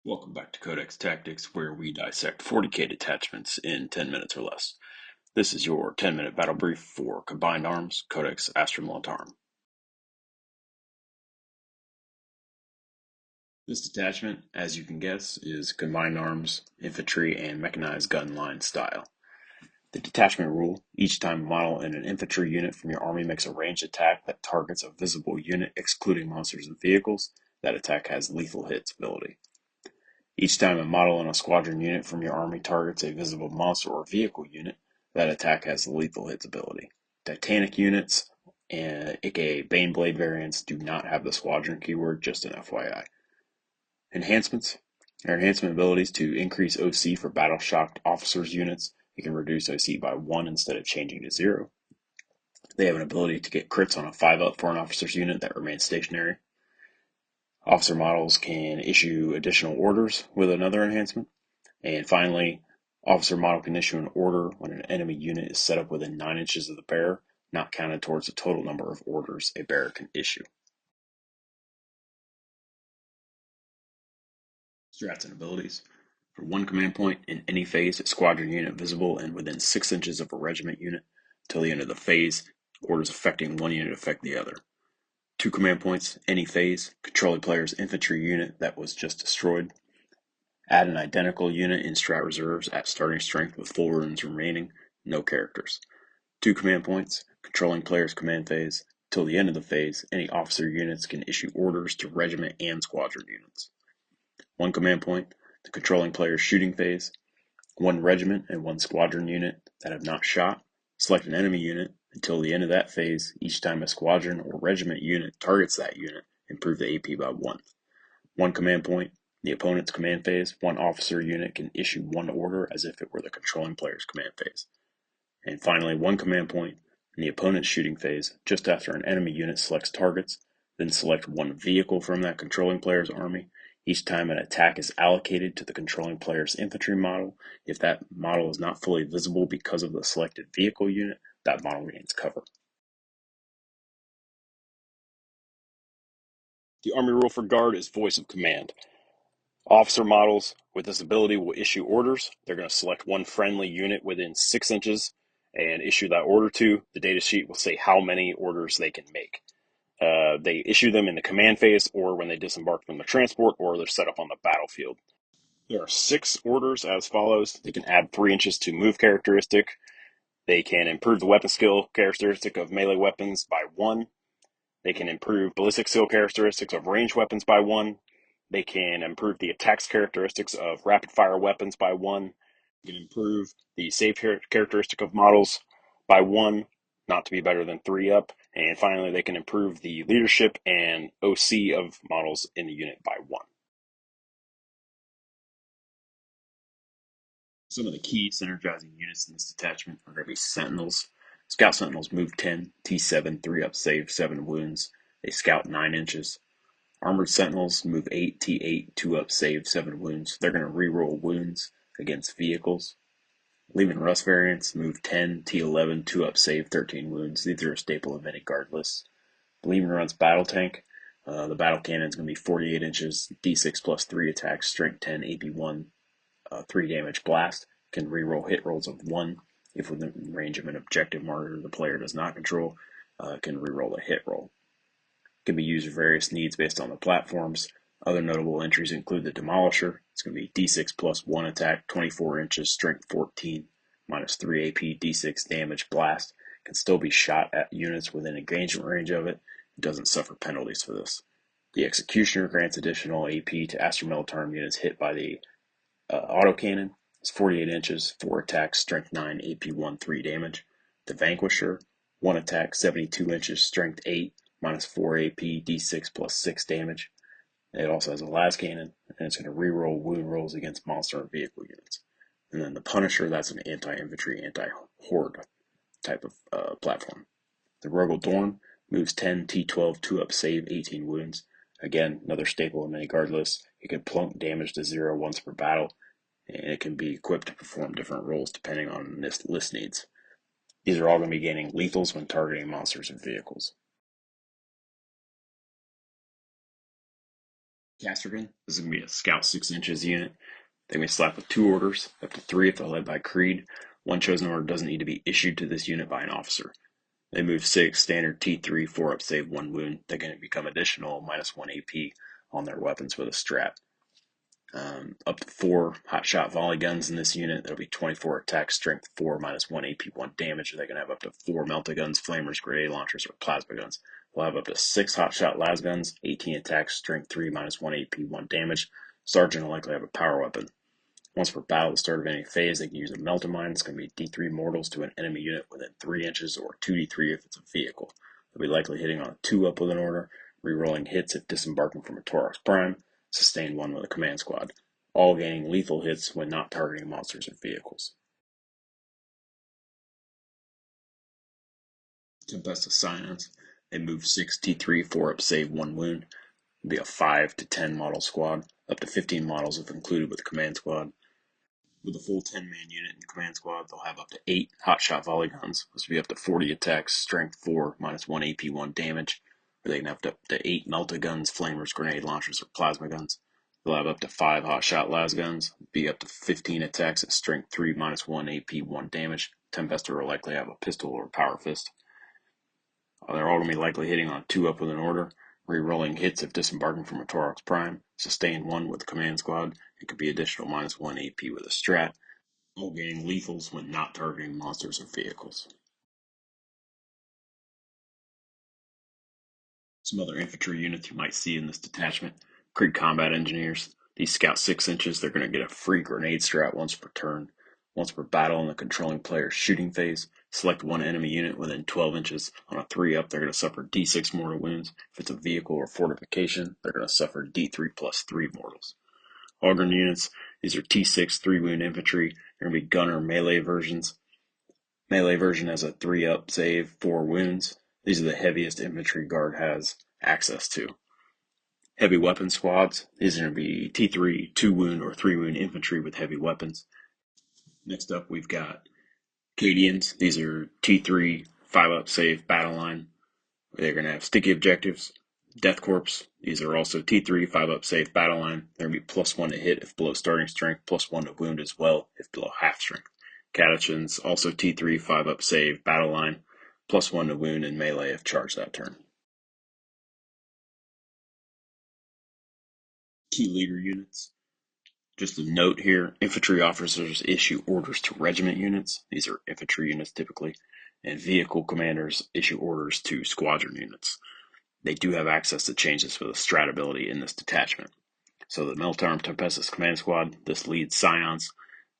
Welcome back to Codex Tactics, where we dissect 40k detachments in 10 minutes or less. This is your 10-minute battle brief for Combined Arms, Codex Astra Militarum. This detachment, as you can guess, is Combined Arms, Infantry, and Mechanized Gun Line style. The detachment rule: each time a model in an infantry unit from your army makes a ranged attack that targets a visible unit excluding monsters and vehicles, that attack has lethal hits ability. Each time a model in a squadron unit from your army targets a visible monster or vehicle unit, that attack has the lethal hits ability. Titanic units, aka Baneblade variants, do not have the squadron keyword, just an FYI. Enhancements. Their enhancement abilities to increase OC for battle shocked officers units. You can reduce OC by 1 instead of changing to 0. They have an ability to get crits on a 5-up for an officer's unit that remains stationary. Officer models can issue additional orders with another enhancement. And finally, officer model can issue an order when an enemy unit is set up within 9 inches of the bearer, not counted towards the total number of orders a bearer can issue. Strats and abilities. For 1 command point, in any phase, a squadron unit visible and within 6 inches of a regiment unit. Till the end of the phase, orders affecting one unit affect the other. 2 command points, any phase, control a player's infantry unit that was just destroyed. Add an identical unit in strat reserves at starting strength with full runes remaining, no characters. 2 command points, controlling player's command phase. Till the end of the phase, any officer units can issue orders to regiment and squadron units. 1 command point, the controlling player's shooting phase. 1 regiment and 1 squadron unit that have not shot. Select an enemy unit. Until the end of that phase, each time a squadron or regiment unit targets that unit, improve the AP by 1. 1 command point, the opponent's command phase. 1 officer unit can issue 1 order as if it were the controlling player's command phase. And finally, 1 command point, in the opponent's shooting phase, just after an enemy unit selects targets, then select 1 vehicle from that controlling player's army. Each time an attack is allocated to the controlling player's infantry model, if that model is not fully visible because of the selected vehicle unit, that model gains cover. The army rule for guard is voice of command. Officer models with this ability will issue orders. They're going to select 1 friendly unit within 6 inches and issue that order to. The data sheet will say how many orders they can make. They issue them in the command phase or when they disembark from the transport or they're set up on the battlefield. There are 6 orders as follows. They can add 3 inches to move characteristic. They can improve the weapon skill characteristic of melee weapons by 1. They can improve ballistic skill characteristics of ranged weapons by 1. They can improve the attacks characteristics of rapid fire weapons by 1. They can improve the save characteristic of models by 1, not to be better than 3 up. And finally, they can improve the leadership and OC of models in the unit by 1. Some of the key synergizing units in this detachment are going to be Sentinels. Scout Sentinels move 10, T7, 3 up, save 7 wounds. They scout 9 inches. Armored Sentinels move 8, T8, 2 up, save 7 wounds. They're going to reroll wounds against vehicles. Leman Russ variants move 10, T11, 2 up, save 13 wounds. These are a staple of any guard list. Leman Russ Battle Tank. The battle cannon is going to be 48 inches, D6 plus 3 attacks, strength 10, AP1, 3 damage blast. Can reroll hit rolls of 1. If within range of an objective marker the player does not control, can reroll a hit roll. Can be used for various needs based on the platforms. Other notable entries include the Demolisher. It's going to be D6 plus 1 attack, 24 inches, strength 14, minus 3 AP, D6 damage, blast. Can still be shot at units within engagement range of it. It doesn't suffer penalties for this. The Executioner grants additional AP to Astra Militarum units hit by the autocannon. It's 48 inches, 4 attacks, strength 9, AP1, 3 damage. The Vanquisher, 1 attack, 72 inches, strength 8, minus 4 AP, D6 plus 6 damage. It also has a las cannon, and it's going to reroll wound rolls against monster and vehicle units. And then the Punisher, that's an anti-infantry, anti-horde type of platform. The Rogel Dorn moves 10, T12, 2 up, save 18 wounds. Again, another staple in many guard lists. It can plunk damage to 0 once per battle, and it can be equipped to perform different roles depending on list needs. These are all going to be gaining lethals when targeting monsters and vehicles. Castergan. This is going to be a Scout 6 inches unit. They may slap with 2 orders, up to 3 if they're led by Creed. One chosen order doesn't need to be issued to this unit by an officer. They move 6, standard T3, 4 up, save 1 wound. They can become additional -1 AP on their weapons with a strat. Up to 4 hot shot volley guns in this unit. That'll be 24 attack, strength 4, -1 AP, 1 damage. They can have up to 4 melta guns, flamers, grenade launchers, or plasma guns. They'll have up to 6 hot shot las guns, 18 attack, strength 3, -1 AP, 1 damage. Sergeant will likely have a power weapon. Once per battle at the start of any phase, they can use a melta mine. It's going to be D3 mortals to an enemy unit within 3 inches, or 2D3 if it's a vehicle. They'll be likely hitting on a 2-up with an order, rerolling hits if disembarking from a Taurox Prime, sustain 1 with a command squad. All gaining lethal hits when not targeting monsters or vehicles. Tempestus Scions. They move 6 T3, 4 up, save 1 wound. It'll be a 5 to 10 model squad, up to 15 models if included with a command squad. With a full 10-man unit and command squad, they'll have up to 8 hotshot volley guns. This will be up to 40 attacks, strength 4, -1 AP, 1 damage. Or they can have up to 8 melta guns, flamers, grenade launchers, or plasma guns. They'll have up to 5 hotshot las guns, be up to 15 attacks at strength 3, -1 AP, 1 damage. Tempester will likely have a pistol or power fist. They're all going to be likely hitting on a 2-up with an order, re-rolling hits if disembarking from a Taurox Prime, sustain 1 with the command squad. It could be additional -1 AP with a strat. All gaining lethals when not targeting monsters or vehicles. Some other infantry units you might see in this detachment: Krieg Combat Engineers. These scout 6 inches, they're going to get a free grenade strat once per turn. Once per battle in the controlling player's shooting phase, select 1 enemy unit within 12 inches. On a 3-up, they're going to suffer D6 mortal wounds. If it's a vehicle or fortification, they're going to suffer D3 plus 3 mortals. Augur units, these are T6 3-wound infantry. They're going to be gunner melee versions. Melee version has a 3-up save, 4 wounds. These are the heaviest infantry guard has access to. Heavy weapon squads, these are going to be T3, 2-wound or 3-wound infantry with heavy weapons. Next up, we've got Cadians. These are T3, 5-up save, battle line. They're going to have sticky objectives. Death Corps, these are also T3, 5-up save, battle line. They're going to be +1 to hit if below starting strength, +1 to wound as well if below half strength. Catechins, also T3, 5-up save, battle line, +1 to wound and melee if charged that turn. Key leader units. Just a note here, infantry officers issue orders to regiment units. These are infantry units typically. And vehicle commanders issue orders to squadron units. They do have access to changes for the strat ability in this detachment. So the Militarum Tempestus Command Squad, this leads Scions,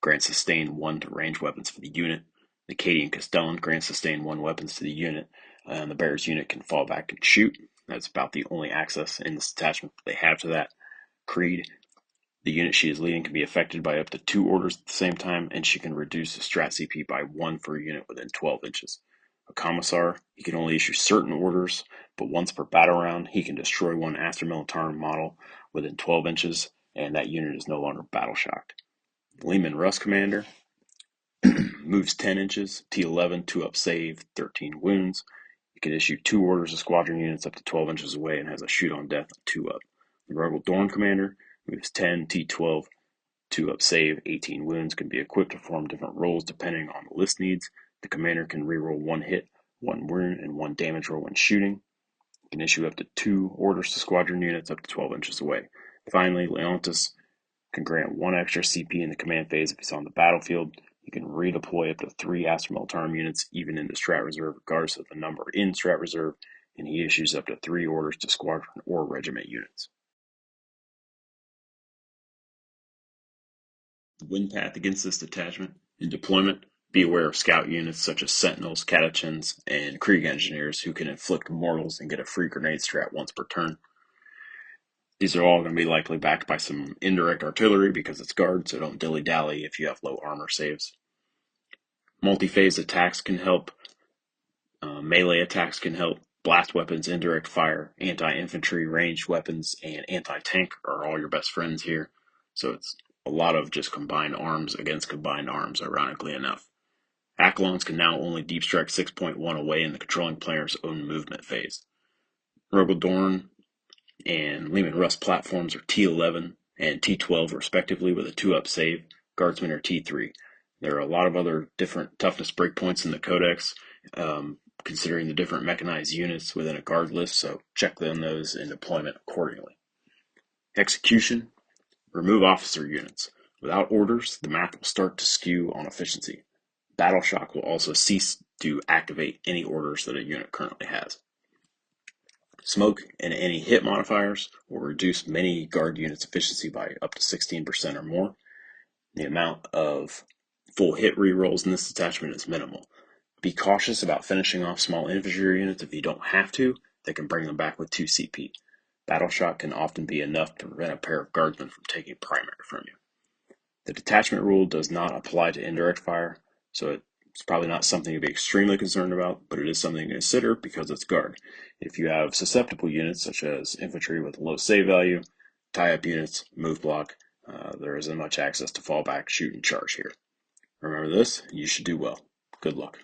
grants sustain 1 to range weapons for the unit. The Cadian Castellan grants sustain 1 weapons to the unit, and the Bear's unit can fall back and shoot. That's about the only access in this detachment they have to that. Creed, the unit she is leading can be affected by up to 2 orders at the same time, and she can reduce the strat CP by 1 for a unit within 12 inches. A Commissar, he can only issue certain orders, but once per battle round, he can destroy 1 Astra Militarum model within 12 inches, and that unit is no longer battle shocked. Leman Russ Commander moves 10 inches, T11, 2-up save, 13 wounds. He can issue 2 orders of squadron units up to 12 inches away and has a shoot on death, 2-up. The Ruggle Dorn Commander moves 10, T12, 2-up save, 18 wounds, can be equipped to perform different roles depending on the list needs. The commander can reroll 1 hit, 1 wound, and 1 damage roll when shooting. He can issue up to 2 orders to squadron units up to 12 inches away. Finally, Leontis can grant 1 extra CP in the command phase if he's on the battlefield. He can redeploy up to 3 Astra Militarum units, even into Strat Reserve, regardless of the number in Strat Reserve, and he issues up to 3 orders to squadron or regiment units. The wind path against this detachment: in deployment, be aware of scout units such as Sentinels, Catechins, and Krieg Engineers who can inflict mortals and get a free grenade strat once per turn. These are all going to be likely backed by some indirect artillery because it's guard, so don't dilly-dally if you have low armor saves. Multi-phase attacks can help. Melee attacks can help. Blast weapons, indirect fire, anti-infantry, ranged weapons, and anti-tank are all your best friends here. So it's a lot of just combined arms against combined arms, ironically enough. Accolons can now only deep strike 6.1 away in the controlling player's own movement phase. Rogel Dorn and Leman Russ platforms are T11 and T12 respectively with a 2-up save. Guardsmen are T3. There are a lot of other different toughness breakpoints in the codex, considering the different mechanized units within a guard list, so check on those in deployment accordingly. Execution. Remove officer units. Without orders, the map will start to skew on efficiency. Battle Shock will also cease to activate any orders that a unit currently has. Smoke and any hit modifiers will reduce many guard units' efficiency by up to 16% or more. The amount of full hit rerolls in this detachment is minimal. Be cautious about finishing off small infantry units if you don't have to. They can bring them back with 2 CP. Battle Shock can often be enough to prevent a pair of guardsmen from taking primary from you. The detachment rule does not apply to indirect fire, so it's probably not something to be extremely concerned about, but it is something to consider because it's guard. If you have susceptible units, such as infantry with low save value, tie-up units, move block, there isn't much access to fall back, shoot, and charge here. Remember this, you should do well. Good luck.